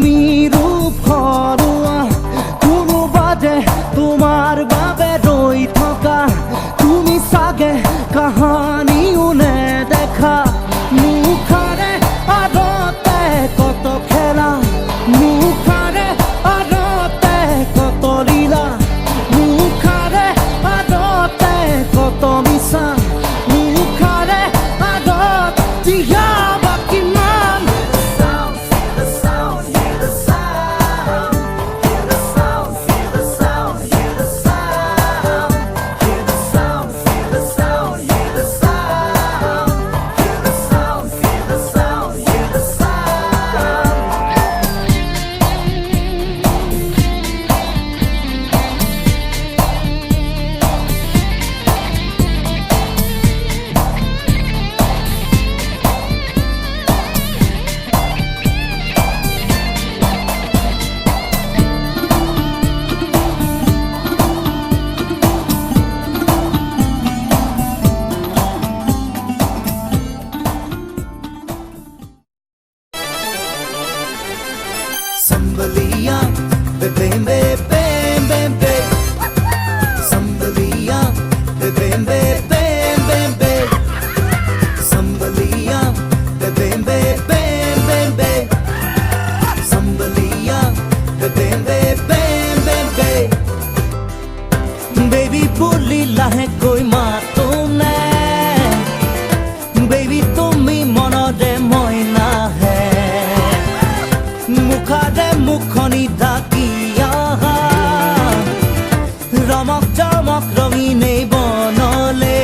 তুমি ৰূপ হৰুৱা কোনোবাদে তোমাৰ বাবে ৰৈ থকা তুমি চাগে কাহানিও নেদেখা মুখাৰে আৰতে কত খেলা মুখাৰে আৰতে কত লীলা মুখাৰে আৰতে কত মিছা মুখাৰে আৰত দিয়া Sambalia, bim bim bim bim bim. Sambalia, bim bim bim bim bim. Sambalia, bim bim bim bim bim. Sambalia, bim bim bim bim bim. Baby, puli lahe koi maato ne. Baby, tumi monode moina hai. মুখাৰে মুখনি ঢাকিয়া ৰমক চমক ৰঙিনেই বনলে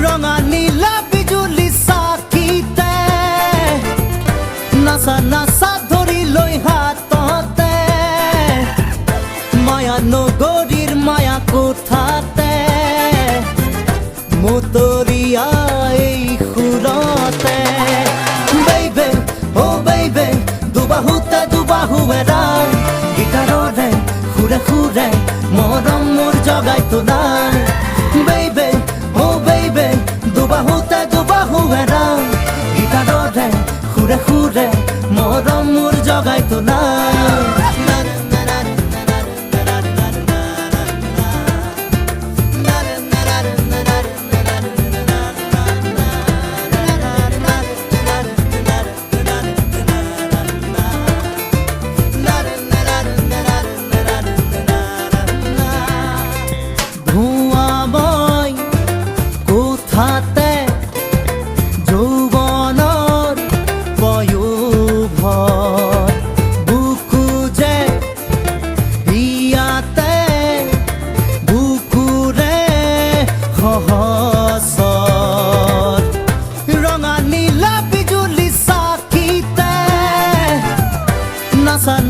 ৰঙা নীলা বিজুলি চাকিতে নাচা নাচা ধৰি লৈ হাততে মায়া নগৰীৰ মায়া কোঠাতে মতৰীয়া এই সুৰতে baby oh baby দুবাহু এৰাই গিটাৰৰে সুৰে সুৰে মৰম মোৰ জগাই তোলাই baby oh baby দুবাহু এৰাই গিটাৰৰে সুৰে সুৰে মৰম মোৰ জগাই তোলাই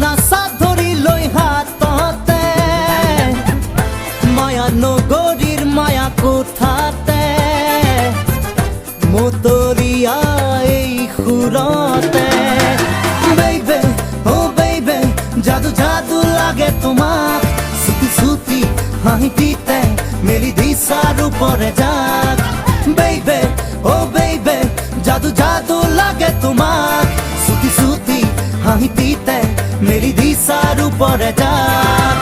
নাচা ধৰি লৈ হাততে মায়া নগৰীৰ মায়া কোঠাতে মতৰীয়া এই সুৰতে baby oh baby জাদু জাদু লাগে তোমাক সুতি সুতি হাঁহিতে মেলি দিশাৰ ওপৰে যাক baby oh baby জাদু জাদু লাগে তোমাক সুতি সুতি হাঁহিতে মেলি দিশাৰ ওপৰে যাক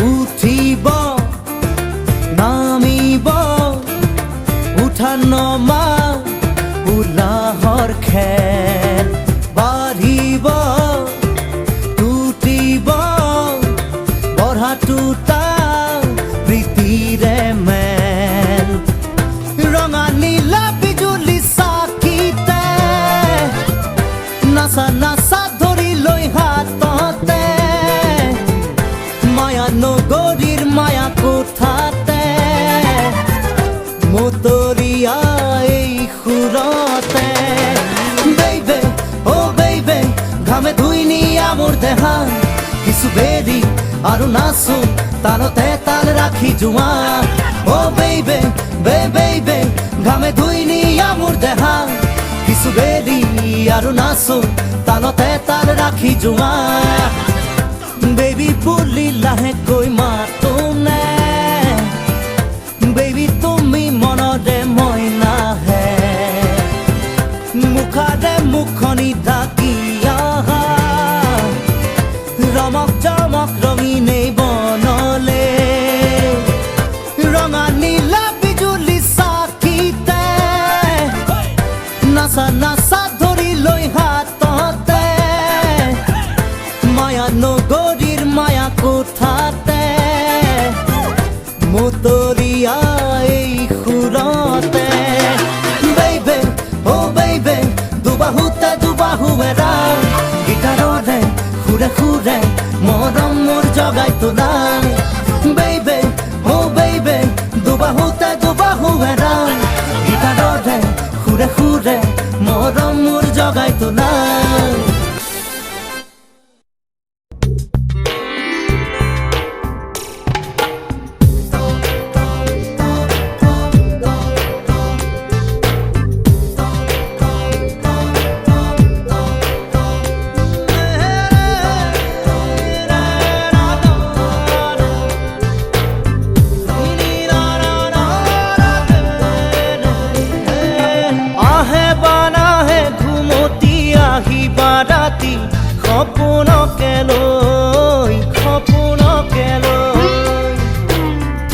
উঠিব নামিব উঠা নমা উলাহৰ খেল বাঢ়িব টুটিব বঢ়া টুটা প্ৰীতিৰে মেল ৰঙা নীলা বিজুলি চাকিতে নাচা নাচা ধৰি লৈ হাততে মায়া নগৰীৰ মায়া কোঠাতে মতৰীয়া এই সুৰতে baby oh baby ঘামে ধুই নিয়া মোৰ দেহা কিছু বেৰি আৰু নাচো তালতে তাল ৰাখি জোৱা oh baby ঘামে ধুই নিয়া মোৰ দেহা আৰু নাচো তালতে তাল ৰাখি জোৱা বেবী বুলি লাহেকৈ মাতো নে বেবী তুমি মনৰে মই নাহে মুখাৰে মুখনি ঢাকি আহা ৰমক জমক ৰঙীন এই বনলে ৰঙা নীলা বিজুলী চাকিতে নাচা নাচা ধৰি লৈ হাততে মায়া নগৰীৰ মায়া কোঠাতে মতলীয়া এই সুৰতে বেইবে অ বেইবে দুবাহুতে দুবাহু এৰাও গীটাৰৰে সুৰে সুৰে মৰম মোৰ জগাই তোলা বেইবে অ বেইবে দুবাহুতে দুবাহু এৰাও গীটাৰৰে সুৰে সুৰে মৰম মোৰ জগাই তোলা সপোনকে লৈ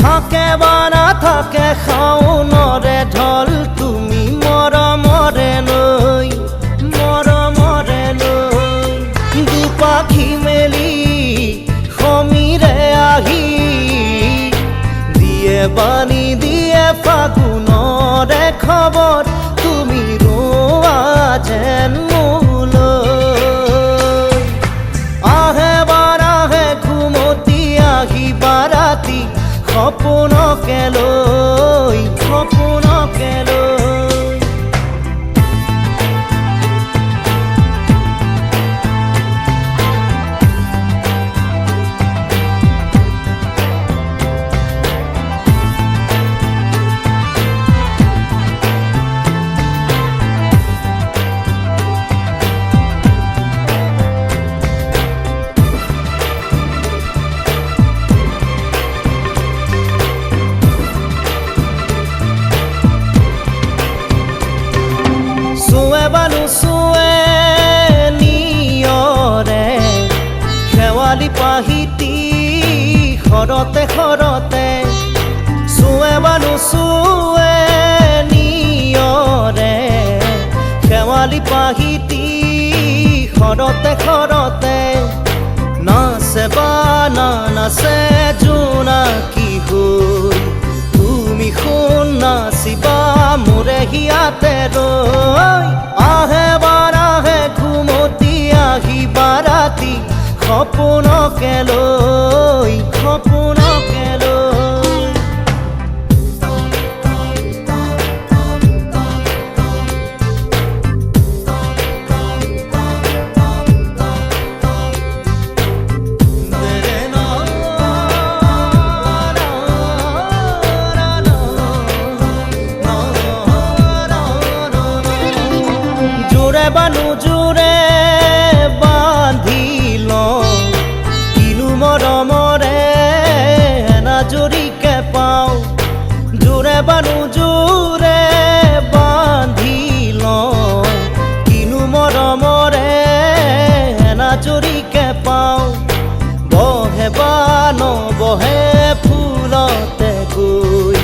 থাকে বা নাথাকে শাওনৰে ঢল তুমি মৰমৰে লৈ দুপাখি মেলি সমীৰে আহি দিয়ে বাণী দিয়ে ফাগুনৰে খবৰ তুমি ৰোৱা যেন সপোনকে লৈ পাহিতি খৰতে চুৱে বানু চুৱে নিয়ৰে শেৱালি পাহিতি খৰতে নাচে বা নাচে জোনাকী হৈ তুমি শুন নাচিবা মোৰে হিয়াতে ৰৈ আহে বাৰাহে ঘুমতি আহিবা ৰাতি সপোনকে লৈ জোৰে বানু জোৰে বান্ধি মৰমৰে এনাজৰীকে পাওঁ জোৰে বানু জোৰে বান্ধি লওঁ কিনো মৰমৰে এনাজৰীকে পাওঁ বহে বা নবহে ফুলতে গৈ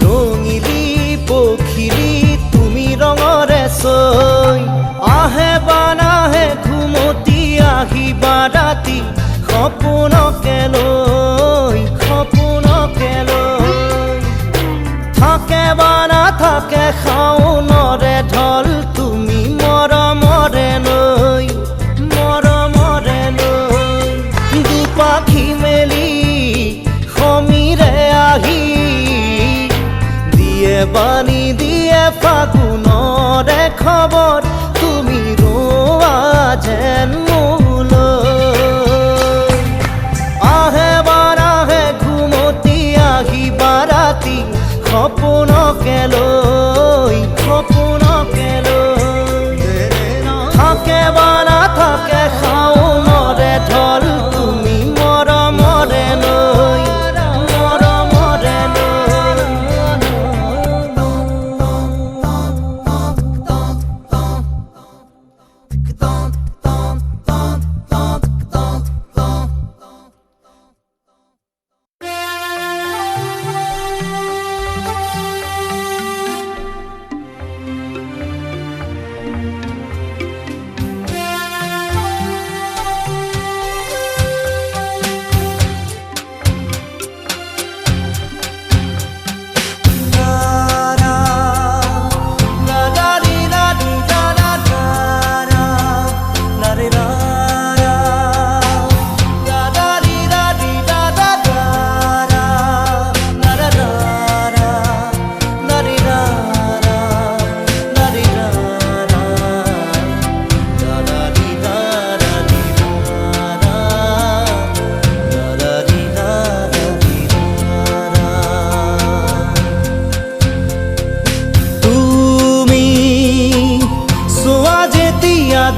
ৰঙিলি পখিলি তুমি ৰঙৰে চৈ আহে বা নাহে ঘুমতি আহিবা ৰাতি সপোনকে লৈ থাকে বা নাথাকে শাওনৰে ঢল তুমি মৰমৰে লৈ দুপাখি মেলি সমীৰে আহি দিয়ে বাণী দিয়ে ফাগুনৰে খবৰ তুমি ৰোৱা যেন সপোনকে লৈ বানা থাকে খাও মৰে ঢল তুমি মৰমৰে লৈ মৰমৰে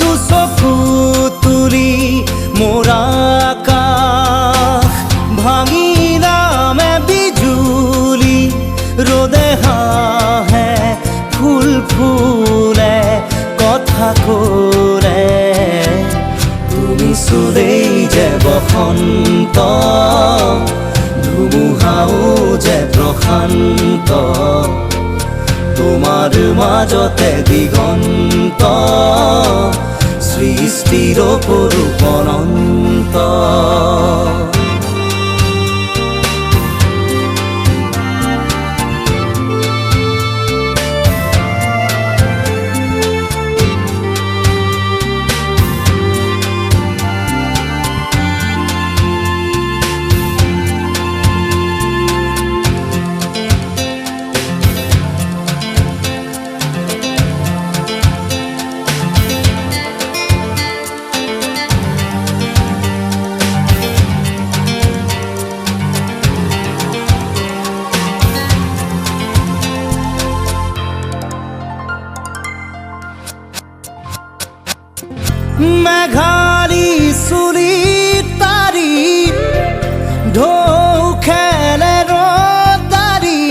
দুচকু তুলি মোৰা আকাশ ভাঙিলামে বিজুলি ৰ'দে হাঁহে ফুল ফুলে কথা কৰে তুমি চুলেই যে বসন্ত ধুমুহাও যে প্ৰশান্ত তোমাৰ মাজতে দিগন্ত সৃষ্টিৰ অপৰূপ অনন্ত মেঘালী চুলি তাৰি ঢৌ খেলে ৰদাৰি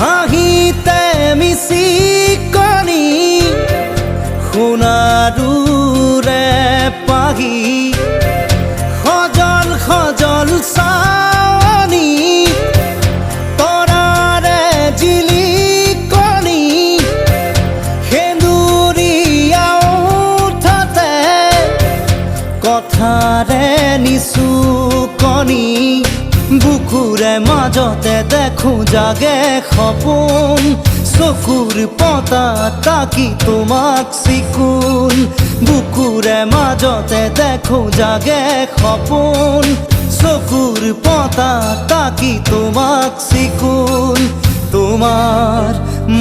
হাঁহিতে মিচিকনি সোণাৰুৰে পাহি সজল সজল চাৱনি তৰাৰে জিলিকনি কথাৰে নিচুকনি বুকুৰে মাজতে দেখো জাগে সপোন চকুৰ পতা তাকি তোমাক চিকুণ বুকুৰে মাজতে দেখো জাগে সপোন চকুৰ পতা তাকি তোমাক চিকুণ তোমাৰ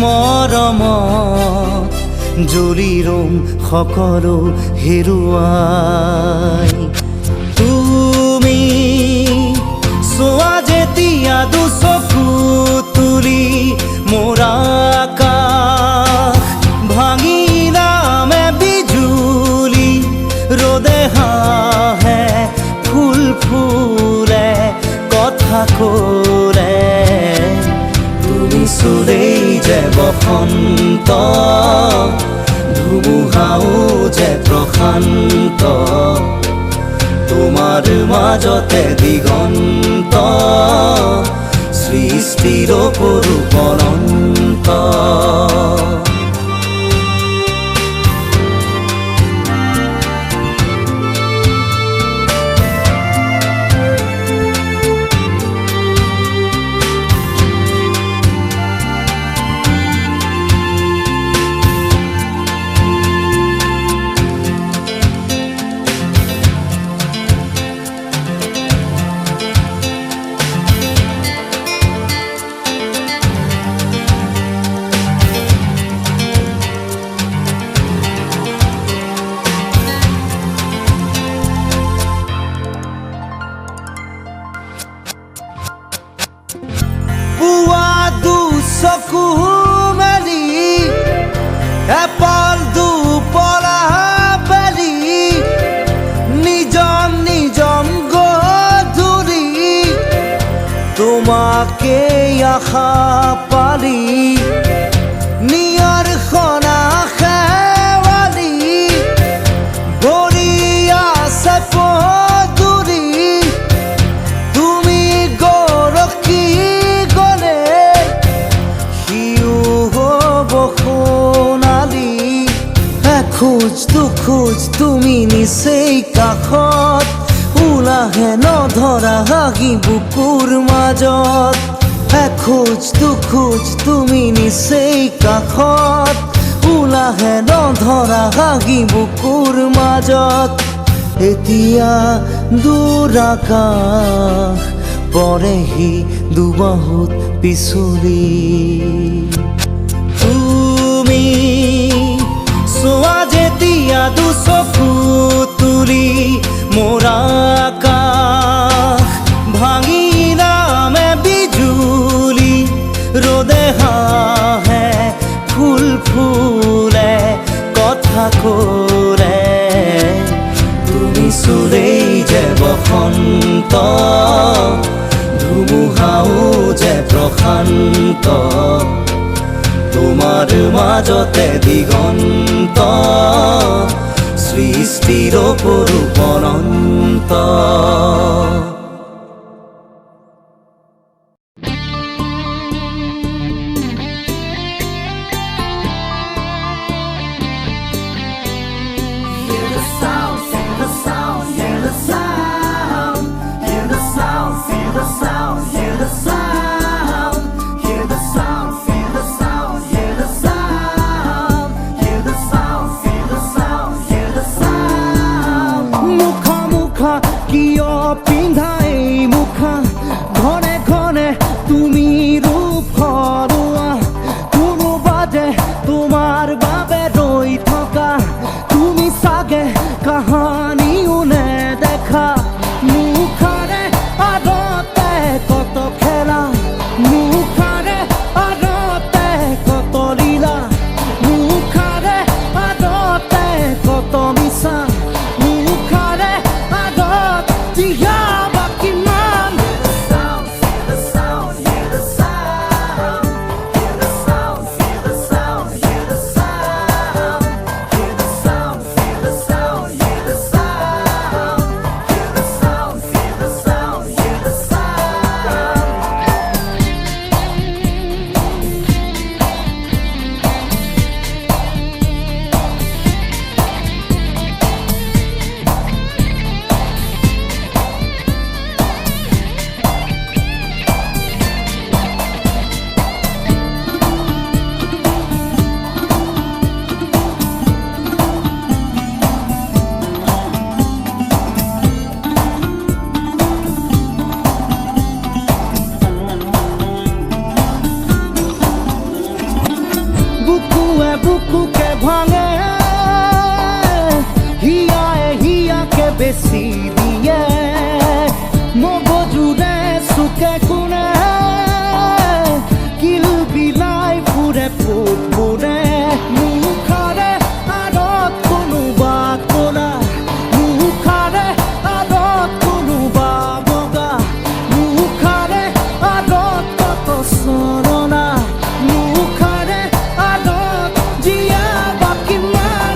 মৰমত জ্বলি ৰম সকলো হেৰুৱাই তুমি চোৱা যেতিয়া দুচকু তুলি মোৰা আকাশ ভাঙিলামে বিজুলি ৰ'দে হাঁহে ফুল ফুলে কথা কৰে তুমি চুলেই যে বসন্ত ধুমুহাও যে প্ৰশান্ত তোমাৰ মাজতে দিগন্ত সৃষ্টিৰ অপৰূপ অনন্ত আশা পালি নিয়াৰ খনা খেৱালি ভৰি আছে পদূলি তুমি গৰকি গলে সিও হ'ব সোণালী এখোজ দুখোজ তুমি নিচেই কাষত ওলাহে নধৰা হাগি বুকুৰ মাজত এখোজ দুখোজ তুমি নিচেই কাষত ওলাহে নধৰা হাগি বুকুৰ মাজত এতিয়া দূৰ আকাশ পৰেহি দুবাহুত পিছলি তুমি চোৱা যেতিয়া দুচকু তুলি মোৰ আকাশ ভাঙিলামে বিজুলি ৰ'দে হাঁহে ফুল ফুলে কথা কৰে তুমি চুলেই যে বসন্ত ধুমুহাও যে প্ৰশান্ত তোমাৰ মাজতে দিগন্ত সৃষ্টিৰ অপৰূপ অনন্ত কিয় পিন্ধাই মুখা ঘনে ঘনে তুমি ৰূপ হৰুৱা কোনোবা যে তোমাৰ বাবে ৰৈ থকা তুমি চাগে কাহানিও নেদেখা মুখাৰে আদতে কত খেলা মুখাৰে আদতে কত লীলা মুখাৰে আদতে কত মিছা মুখাৰে বুকুকে ভাঙে হিয়াকে বেছি দিয়ে মগজুৰে চুকে কোনে কিল বিলাই ফুৰে ফুটফুৰে মুখাৰে আৰত কোনোবা ক'লা মুখাৰে আৰত কোনোবা বগা মুখাৰে আৰত কত চৰণা মুখাৰে আৰত জীয়া বাকী মান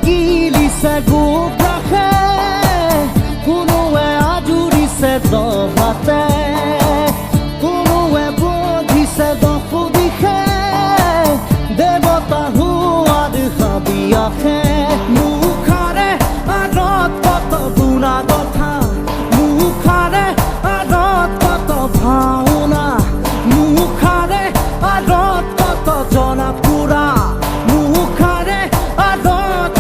গিলিছে গোপ ৰাখে কোনোৱে আজুৰিছে দহাতে কোনোৱে বধিছে দশ দিশে দেৱতা হোৱাৰ হাবি আহে মুখাৰে আৰত কত গুণা কথা মুখাৰে আৰত কত ভাওনা মুখাৰে আৰত কত জনা পুৰা মুখাৰে আৰত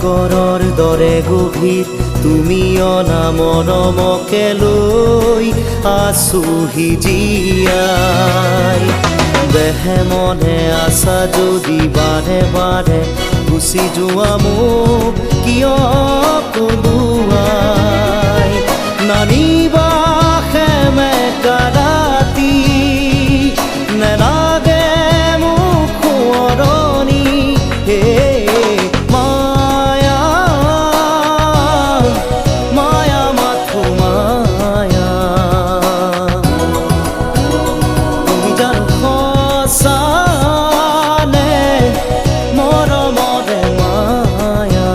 সাগৰৰ দৰে গভীৰ তুমি অনামনমকে লৈ আছোহি জীয়াই দেহে মনে আছা যদি বাৰে বাৰে গুচি যোৱা মোক কিয় কলোৱাই নানিবা সেমেকা ৰাতি নেলাগে মোক সোঁৱৰণি হে মায়া মায়া মাথো মায়া তুমি জানো সঁচা নে মৰমৰে মায়া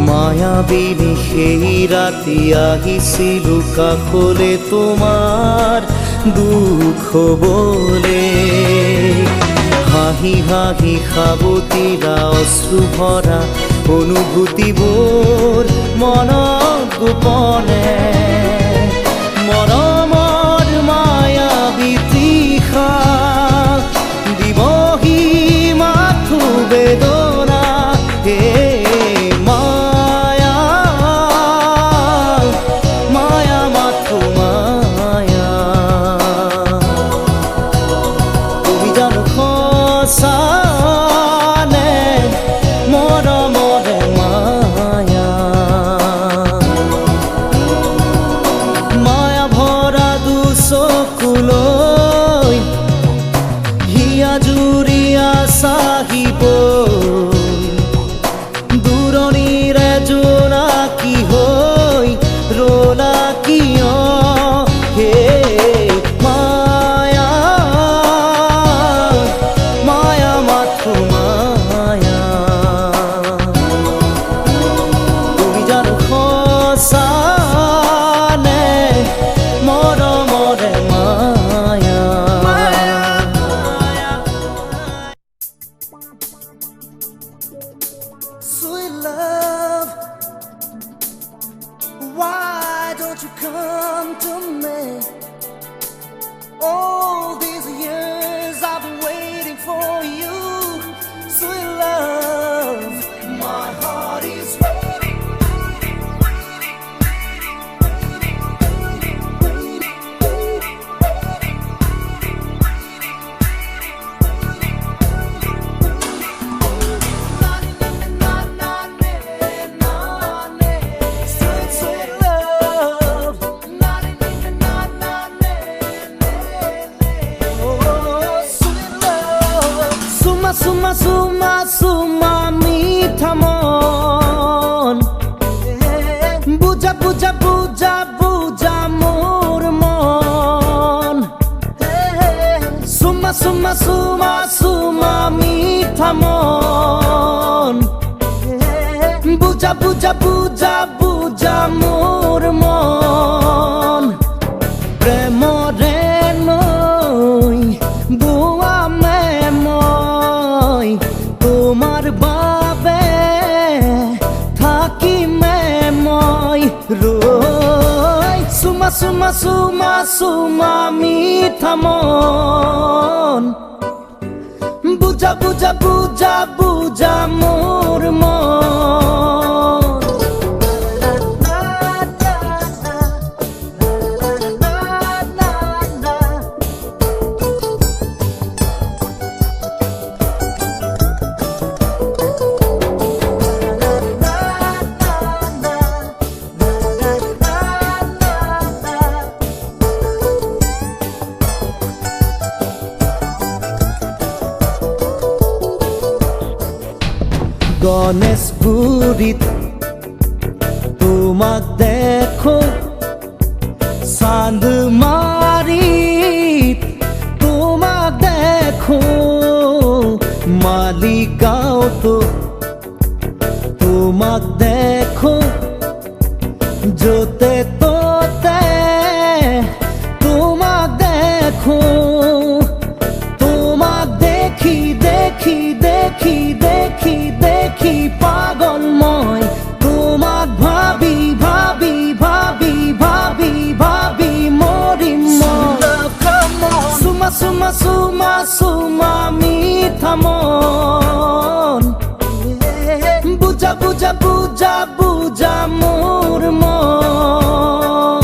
মায়াবিনী সেই ৰাতি আহিছিলো কাষলে তোমাৰ দুখ হবলে হাঁহি হাঁহি সাবতিৰা অশ্ৰু ভৰা অনুভূতিবোৰ মনত গোপনে মৰমৰ মায়াবী তৃষা দিবহি মাথো বেদনা হে দূৰণিৰে জোনাকী হৈ ৰলা কিয় হে মায়া মায়া মাথো মায়া তুমি জানো সঁচা নে মৰমৰে মায়া Sweet love, why don't you come to me? All these years I've been waiting for you. Sweet love, my heart is waiting, waiting, waiting, waiting, waiting, waiting, waiting, waiting, waiting, Suma, suma, suma, মিঠা মন বুজা বুজা বুজা বুজা মোর মন সুমা সুমা সুমা সুমা মিঠা মন বুজা বুজা বুজা বুজা মোর মন প্রেমরে নই বুয়া মই তোমার বাবে থাকিমে মই রই সুমা সুমা সুমা সুমা মিঠা মন বুজা বুজা বুজা বুজা মোর মন গণেশগুৰিত তোমাক দেখো চান্দমাৰিত গাও তো তোমাক দেখো যতে তোতে তোমাক দেখো তোমাক দেখি দেখি দেখি দেখি দেখি পাগল মই তোমাক ভাবি ভাবি ভাবি ভাবি ভাবি মরিম সুমা সুমা সুমা সুমা মিঠা মন বুঝা বুঝা বুঝা বুঝা মোর মন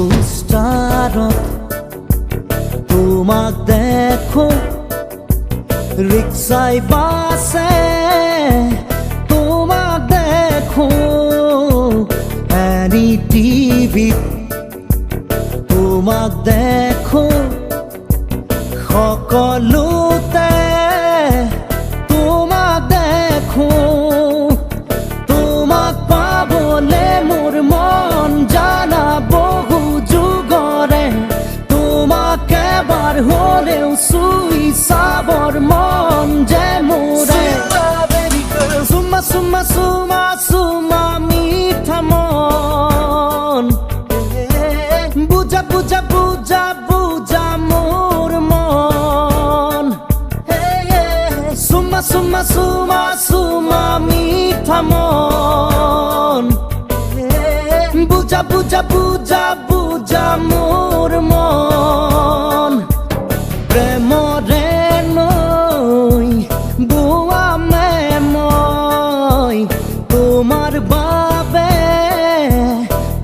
পোস্টারত তোমাক দেখো রিক্সায় বাসে তোমাক দেখো এনি টিভিত তোমাক দেখো সকলোতে তোমাক দেখো তোমাক পাবলে মোৰ মন জানা বহু যুগৰে তোমাক এবাৰ হলেও চুই চাবৰ মন যে মোৰে চুমা চুমা চুমা চুমা মিঠা মন বুজা বুজা বুজা বুজা মোৰ মন চুমা চুমা চুমা চুমা মিঠা মন বুজা বুজা বুজা বুজা মোৰ মন প্ৰেমৰে নৈ বোৱামে মই তোমাৰ বাবে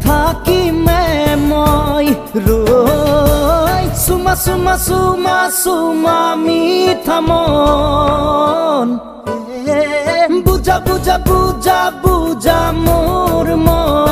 থাকিমে মই ৰৈ চুমা চুমা চুমা চুমা মিঠা মন বুজা বুজা বুজা বুজা মোৰ মন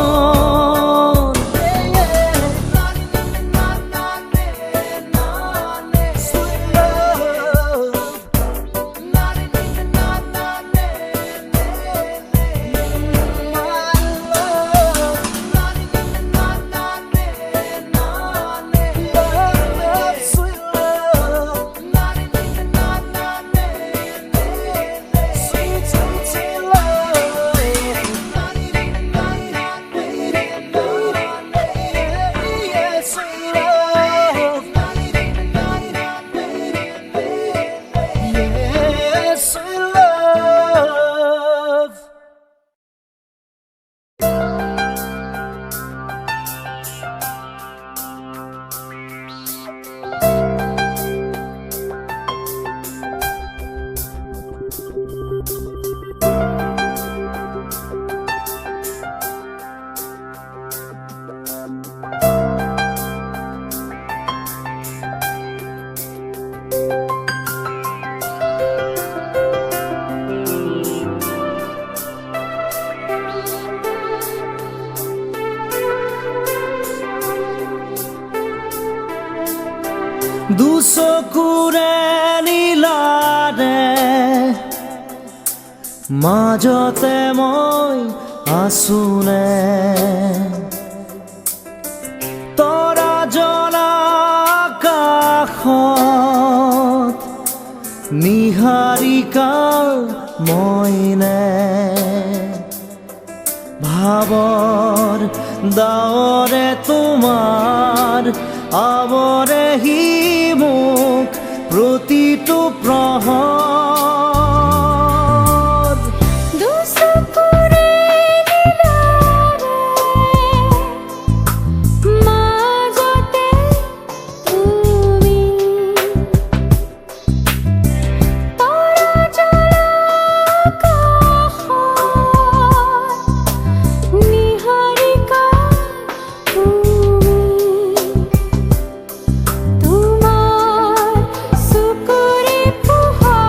দুচকুৰে নীলাৰে মাজতে মই আছোনে তৰা জ্বলা আকাশত নিহাৰিকা মইনে ভাৱৰ ডাৱৰে তোমাৰ আৱৰে হি মোক প্ৰতিটো প্ৰহৰ দুচকুৰে নীলাৰে মাজতে তুমি তৰা জ্বলা আকাশত নিহাৰিকা তুমি তোমাৰ চকুৰে পোহৰ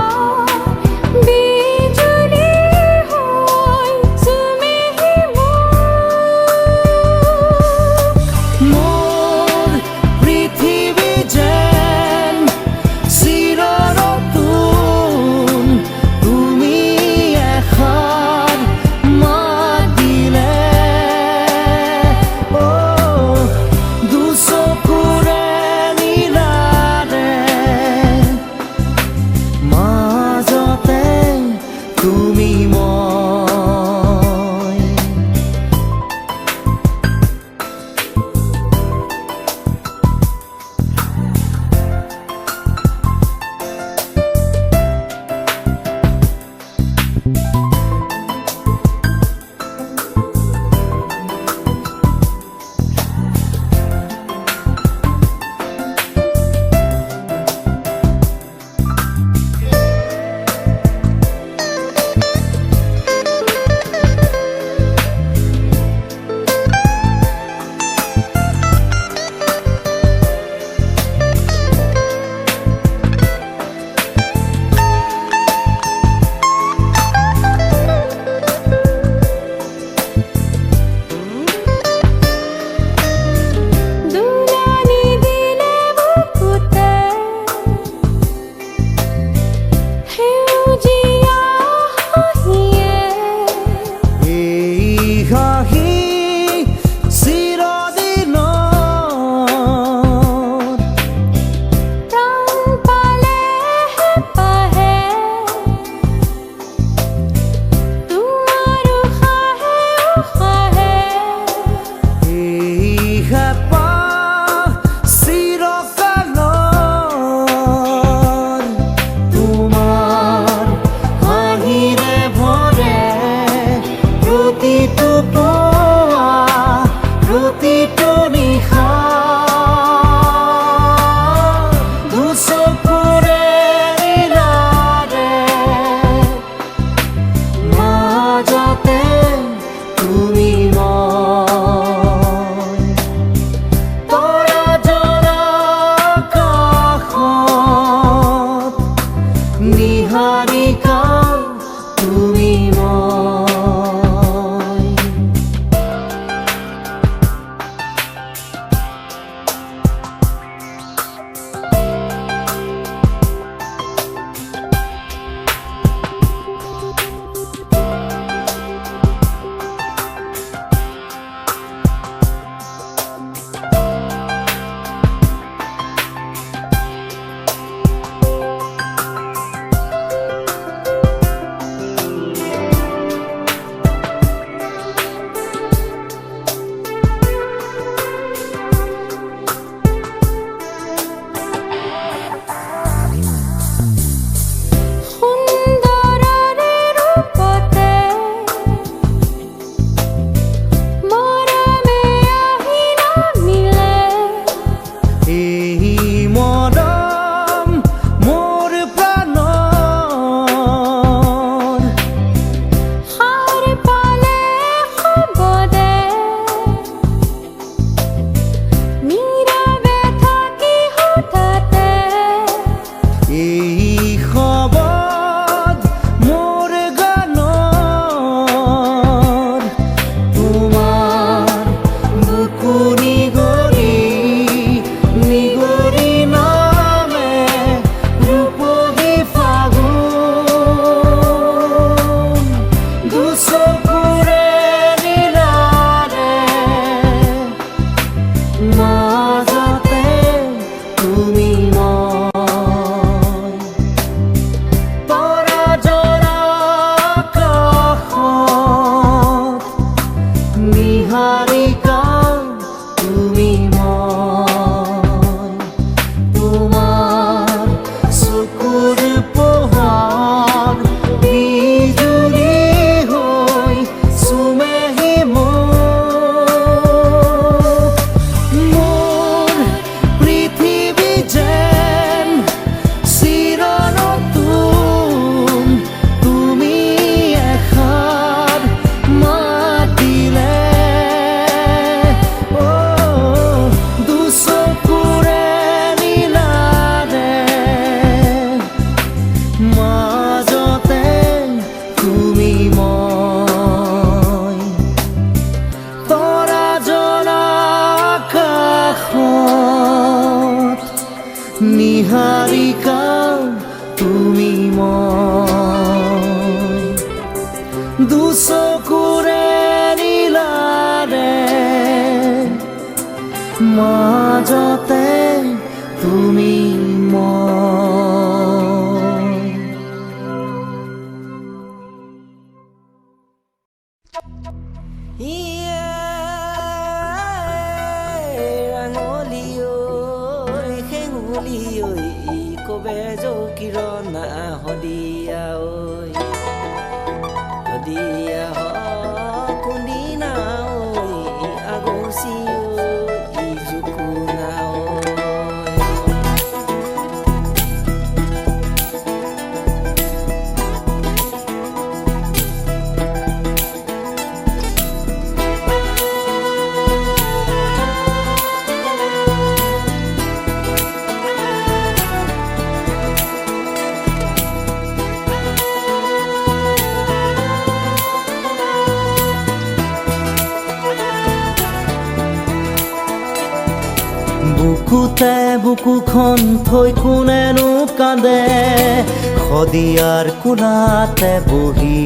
এই শবদ মোৰ গানৰ তোমাৰ বুকু নিগৰি নিগৰি নামে ৰূপহী ফাগুন দুচকুৰে নীলাৰে মাজতে তুমি তৰা জৰা আকাশত নিহাৰিকা তুমি তোমাৰ চকুৰ পোহৰ বিজুলী হৈ চুমেহি মোৰ পৃথিৱী যেন চিৰনতুন তুমি এষাৰ মাতিলে দুচকুৰে নীলাৰে মাজতে তুমি তৰা জৰা আকাশত নিহাৰিকা তুমি দুচকুৰে নীলাৰে মাজতে তুমি ৰাঙলী ঐ শেঙুলী ঐ কবে জৌকিৰণা শদিয়া ঐ শদিয়া কোনদিনা ঐ আগচি ঐ জুকুনা বুকুতে বুকুখন থৈ কোনেনো কান্দে শদিয়াৰ কোলাতে বহি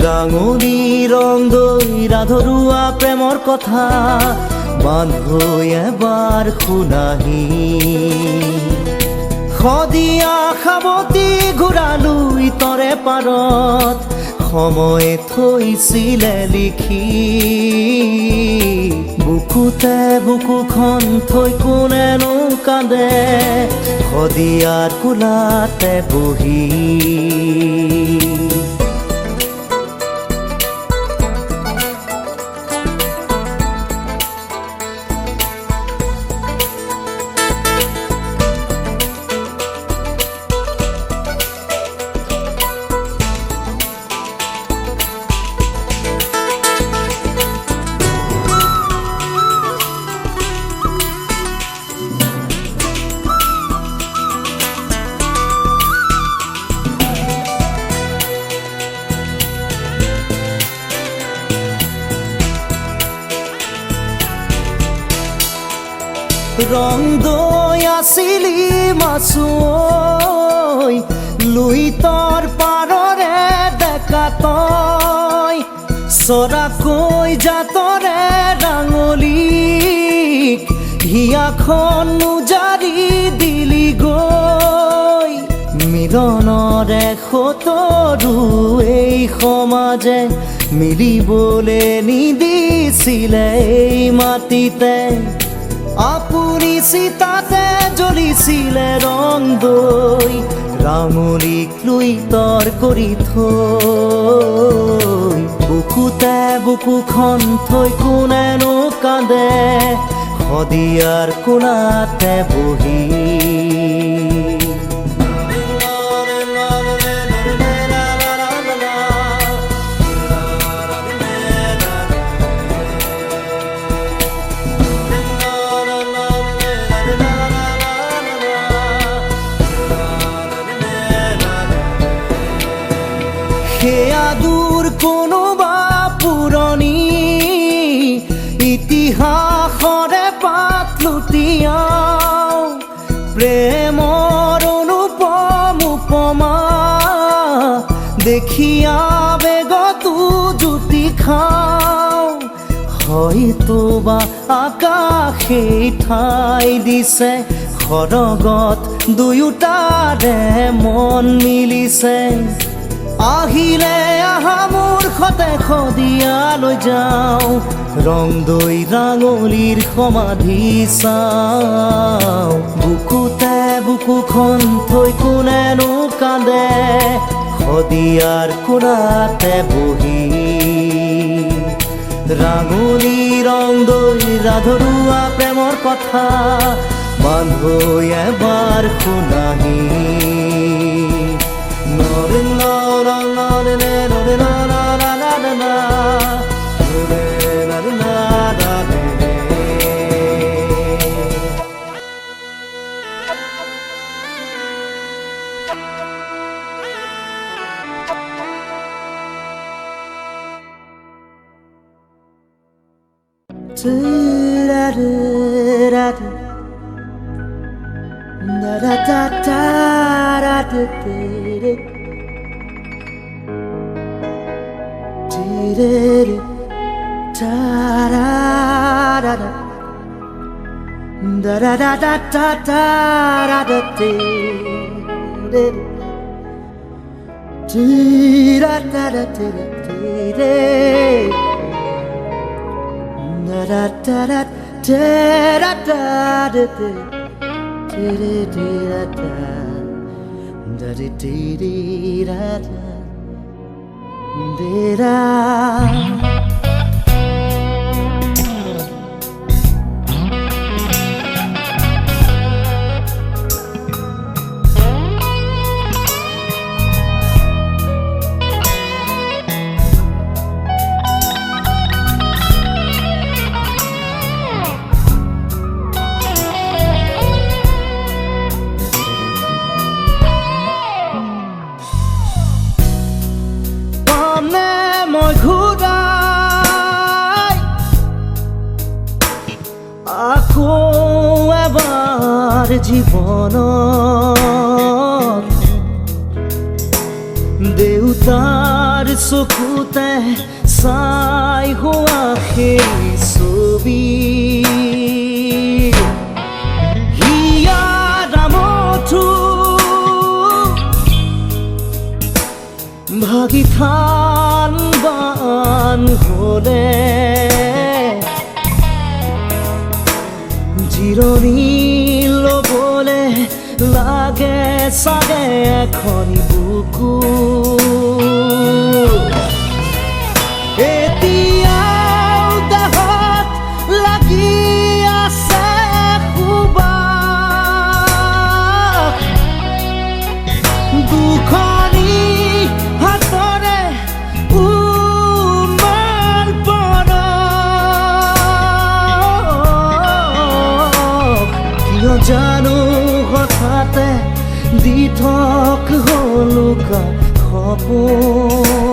ৰাঙলী ৰং দৈ ৰাধৰুৱা প্ৰেমৰ কথা বান্ধৈ এবাৰ শুনাহি শদিয়া সাৱতি ঘূৰালৈ তৰে পাৰত সময়ে থৈছিলে লিখি বুকুতে বুকুখন থৈ কোনেনো কান্দে শদিয়াৰ কোলাতে বহি ৰং দৈ আছিলি মাছুঐ লুইতৰ পাৰৰে ডেকা তই চৰাকৈ জাতৰে ৰাঙলীক হিয়াখন উজাৰি দিলি গৈ মিলনৰে সতৰু এই সমাজে মিলিবলে নিদিছিলে এই মাটিতে আপুনি চিতাতে জ্বলিছিলে ৰং দৈ ৰাঙলীক লুইতৰ কৰি থৈ বুকুতে বুকুখন থৈ কোনেনো কান্দে শদিয়াৰ কোলাতে বহি সেয়া দূৰ কোনোবা পুৰণি ইতিহাসৰে পাত লুটিয়াও প্ৰেমৰ অনুপম উপমা দেখি আবেগতো জুতি খাওঁ হয়তো বা আকাশেই ঠাই দিছে সৰগত দুয়োটাৰে মন মিলিছে আহিলে আহা মূৰ্খতে শদিয়ালৈ যাওঁ ৰং দৈ ৰাঙলীৰ সমাধি চাওঁ বুকুতে বুকুখন থৈ কোনেনো কান্দে শদিয়াৰ কোণাতে বহি ৰাঙলী ৰং দৈ ৰাধৰুৱা প্ৰেমৰ কথা বান্ধো এবাৰ শুনাহি জীৱনত দেউতাৰ চকুতে চাই হোৱা সেই ছবি হিয়া ৰামঠু ভাগি থান বান হলে জিৰণি ল'বলে লাগে চাগে এখনি বুকু এতিয়াও দেহত লাগি আছে সুবাস দুখনি হাতৰে উমাল পৰশ কিয় জানো হঠাতে দি থক হলুকা সপোন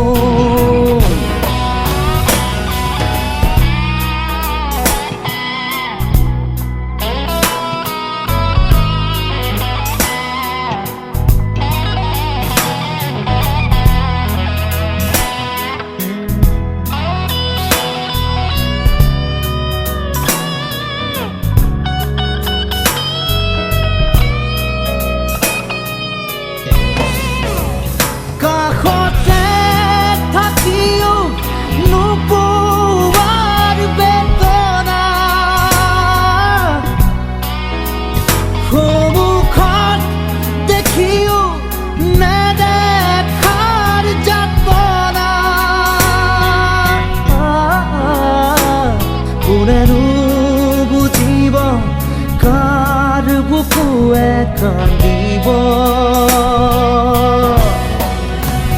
কান্দিব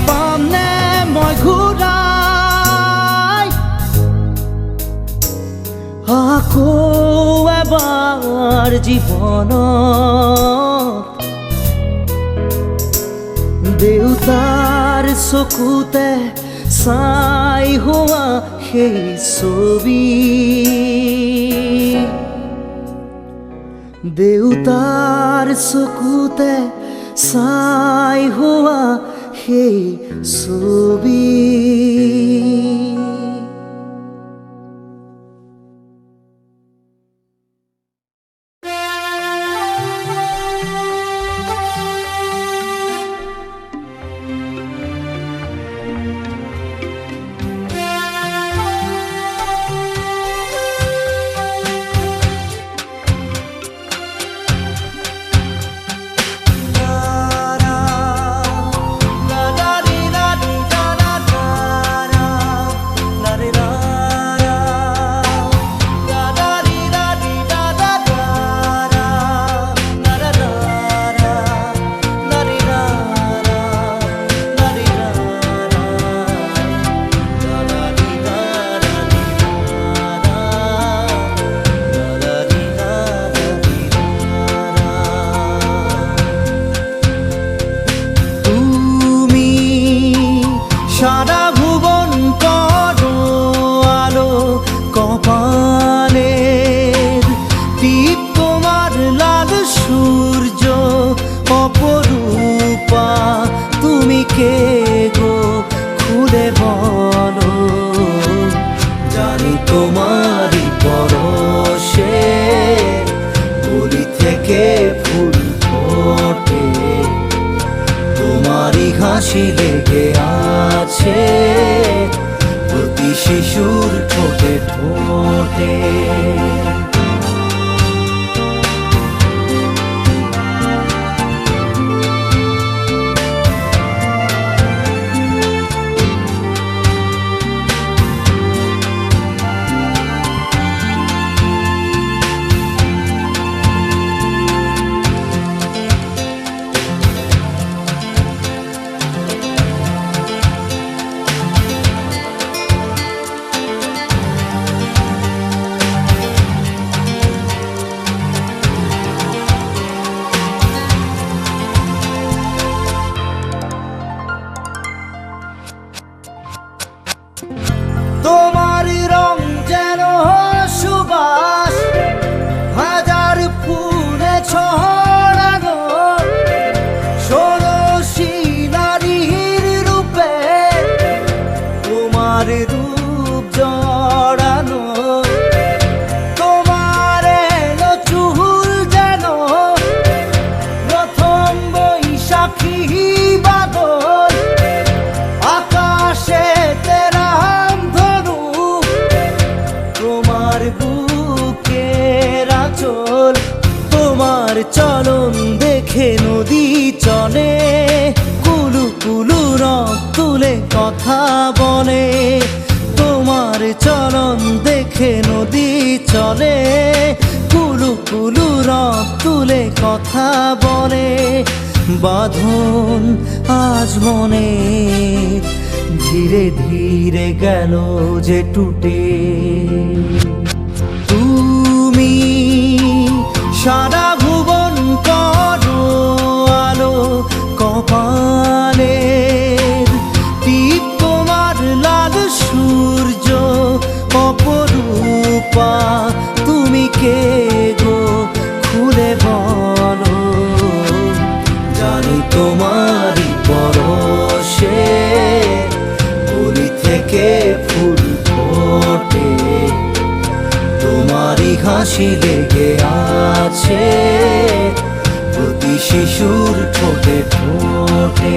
পামনে মই ঘূৰাই আকৌ এবাৰ জীৱনত দেউতাৰ চকুতে চাই হোৱা সেই ছবি দেউতাৰ চকুতে চাই হোৱা সেই ছবি সারা ভুবন করো আলো কপালের টিপ তোমার লাল সূর্য অপরূপা তুমি কে গো খুলে বলো জানি তোমারই পরশে গলি থেকে ফুল ফোটে তোমারই হাসি লেগে আছে প্রতি শিশুর ঠোঁটে ঠোঁটে তোমার রং যেন সুবাস হাজার ফুলে ছড়ানো ষোড়শী নারীর রূপে তোমার রূপ জড়ানো তোমার এলো চুল যেন প্রথম বৈশাখী বাদল আকাশে তোমার চলন দেখে নদী চলে কুলু কুলু রং তুলে কথা বলে তোমার চলন দেখে নদী চলে কুলু কুলু রং তুলে কথা বলে বাঁধন আজ মনে ধীরে ধীরে গেল যে টুটে তুমি সারা ভুবন করো আলো কপালের টিপ তোমার লাল সূর্য অপরূপা তুমি কে গো খুলে বলো জানি তোমারই পরশে গলি থেকে ফুল ফোটে তোমারই হাসি লেগে আছে প্রতি শিশুর ঠোঁটে ঠোঁটে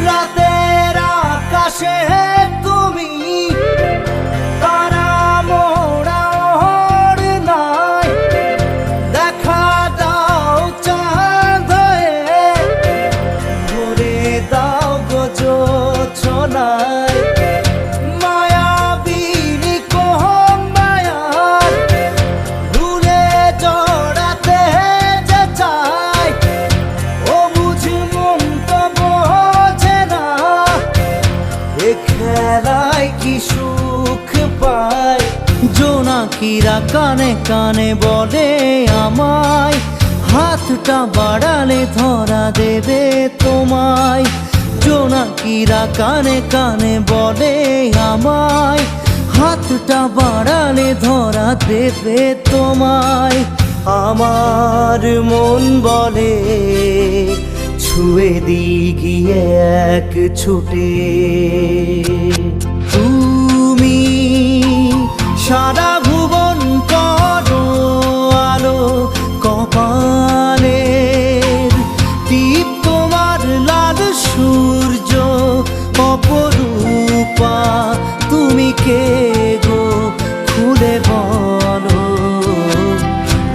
রাতের আকাশে তুমি জোনাকিরা কানে কানে বলে আমায়, হাতটা বাড়ালে ধরা দেবে তোমায়। জোনাকিরা কানে কানে বলে আমায়, হাতটা বাড়ালে ধরা দেবে তোমায়। আমার মন বলে ছুঁয়ে দিই গিয়ে এক ছুটে, তুমি সারা ভুবন করো আলো, কপালের টিপ তোমার লাল সূর্য অপরূপা। তুমি কে গো খুলে বলো,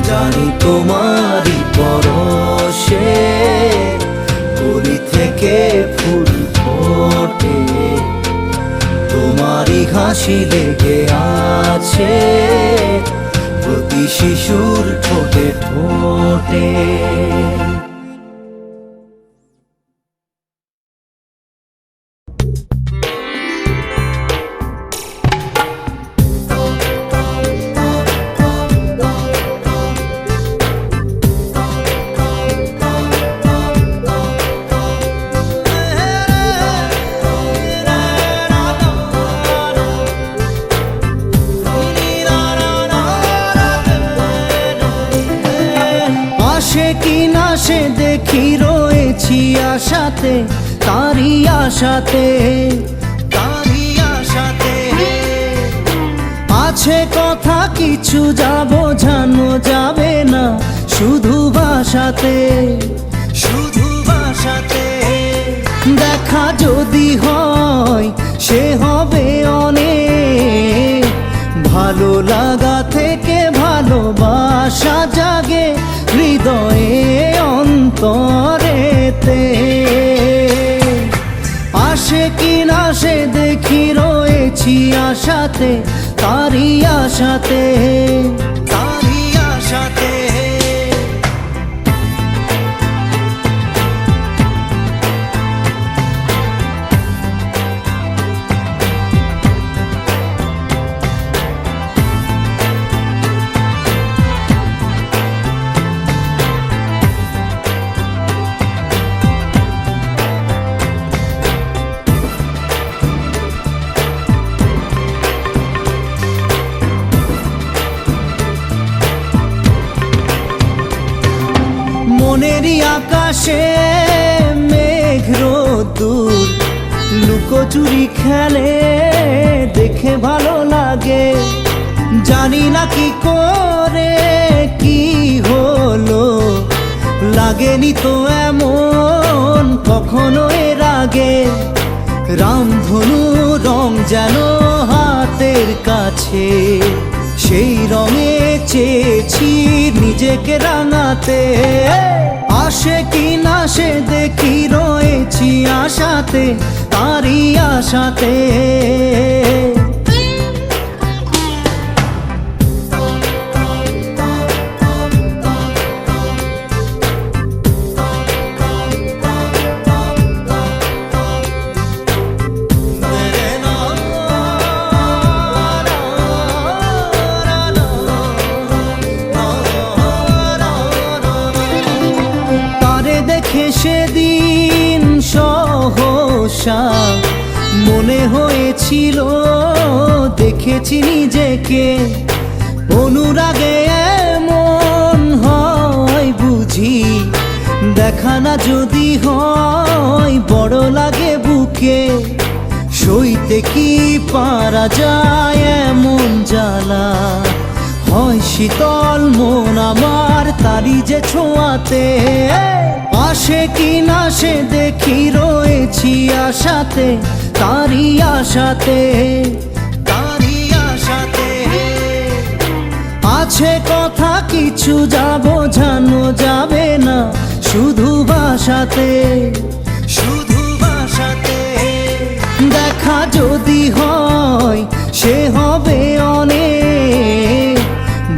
জানি তোমারই পরশে কলি থেকে ফুল ফোটে, তোমারই হাসি লেগে আছে প্রতি শিশুর ঠোঁটে ঠোঁটে। আসে কি না সে দেখি রয়েছি আশাতে, তারই আশাতে, তারই আশাতে। আছে কথা কিছু যা বোঝানো যাবে না, শুধু ভাষাতে, শুধু ভাষাতে। দেখা যদি হয় সে হবে অনেক, ভালো লাগা থেকে ভালোবাসা জাগে হৃদয়ে অন্তরেতে। আসে কি না সে দেখি রয়েছি আশাতে, তারই আশাতে, তারই আশাতে। মনেরই আকাশে মেঘ রোদ্দুর লুকোচুরি খেলে, দেখে ভালো লাগে। জানি না কি করে কি হলো, লাগেনি তো এমন কখনো এর আগে। রামধনু রং যেন হাতের কাছে, সেই রঙে চেয়েছি নিজেকে রাঙাতে। আসে কি না সে দেখি রয়েছি আশাতে, তারই আশাতে। সেদিন সহসা মনে হয়েছিল দেখেছি নিজেকে, অনুরাগে এমন হয় বুঝি। দেখা না যদি হয় বড় লাগে বুকে, সইতে কি পারা যায় এমন জ্বালা। হয় শীতল মন আমার তারি যে ছোঁয়াতে। আসে কি না সে দেখি রয়েছি আশাতে, তারই আশাতে, তারই আশাতে। আছে কথা কিছু যা বোঝানো যাবে না, শুধু ভাষাতে, শুধু ভাষাতে। দেখা যদি হয় সে হবে অনেক,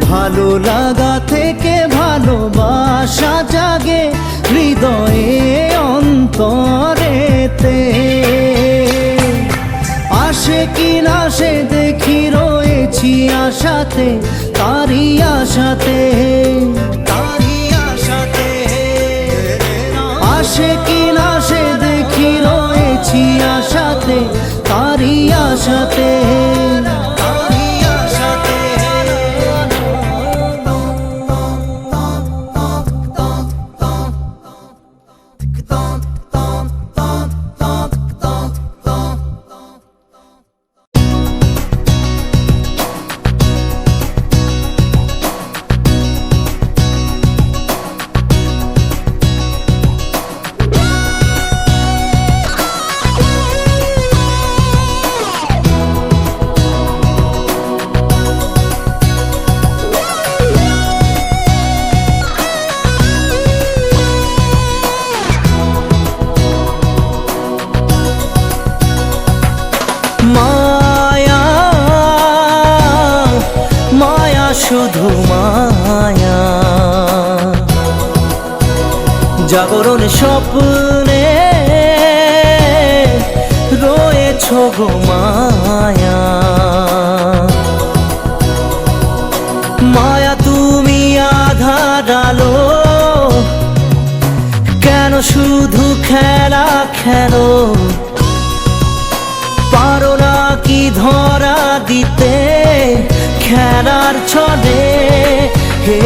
ভালো লাগা থেকে ভালোবাসা জাগে হৃদয়ে অন্তরেতে। আসে কি না সে দেখি রয়েছি আশা আশাতে, তারই আশাতে, তারই আশাতে আসে কি না সে দেখি রয়েছি আশাতে, তারই আশাতে, তারই আশাতে। মায়া মায়া শুধু মায়া, জাগরণ স্বপ্নে রয়েছ গো মায়া। মায়া তুমি আধার আলো, কেন শুধু খেলা খেলো, পারো না কি ধরা দিতে খেলার ছলে। হে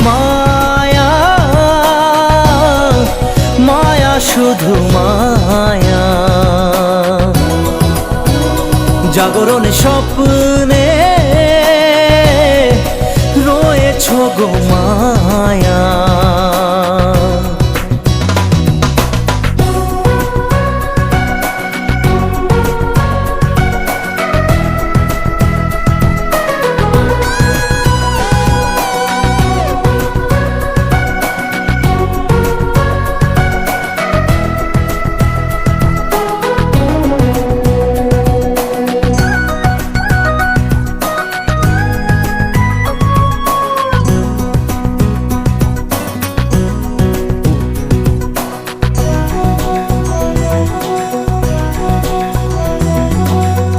মায়া মায়া শুধু মায়া, জাগরণ স্বপ্নে রয়েছ গো মায়া।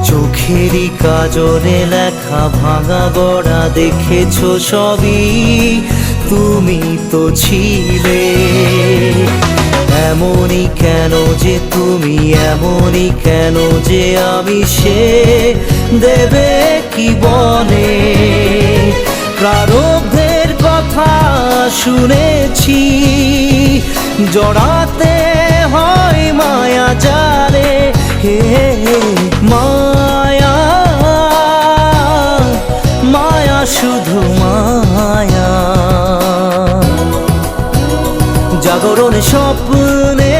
চোখেরই কাজলে লেখা ভাঙা গড়া দেখেছো সবই, তুমি তো ছিলে। এমনই কেন যে তুমি, এমনই কেন যে আমি, সে দেবে কি বলে। প্রারব্ধের কথা শুনেছি, জড়াতে হয় মায়া জালে। হে মায়া মায়া শুধু মায়া, জাগরণ স্বপ্নে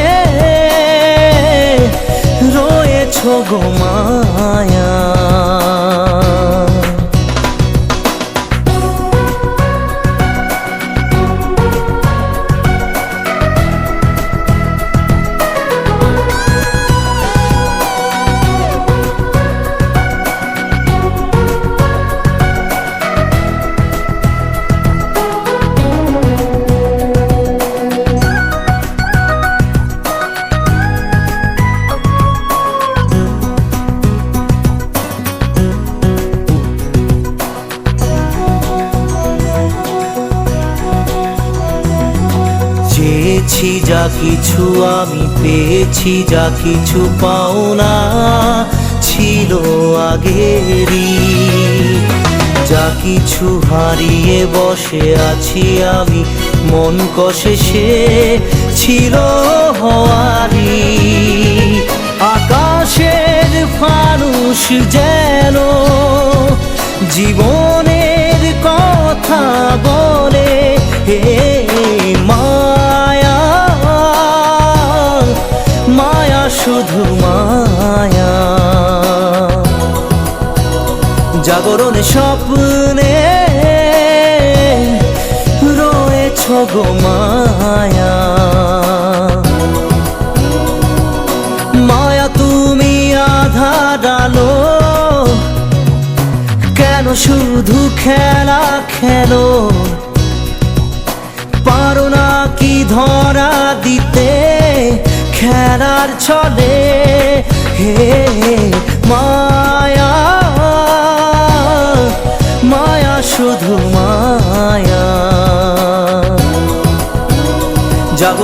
রয়েছ গো মায়া। চেয়েছি যা কিছু আমি, পেয়েছি যা কিছু পাওনা ছিল আগেরই। যা কিছু হারিয়ে বসে আছি আমি, মন কষে সে ছিল হওয়ারি। আকাশের ফানুষ যেন জীবনের কথা বলে। হে মায়া মায়া শুধু মায়া, জাগরণ স্বপ্নে রয়েছ গো মায়া। মায়া তুমি আধার আলো, কেন শুধু খেলা খেলো, পারো না কি ধরা দিতে খেলার ছলে। হে মায়া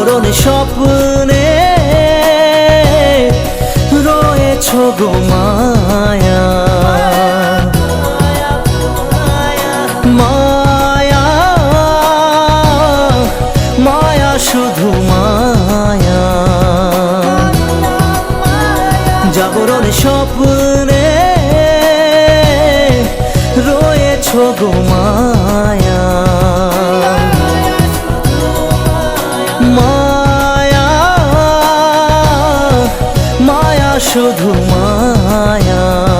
জাগরণে স্বপ্নে রয়েছ গো মায়া, মায়া মায়া শুধু মায়া। জাগরণে স্বপ্নে রয়েছ গো মায়া, মায়া মায়া শুধু মায়া।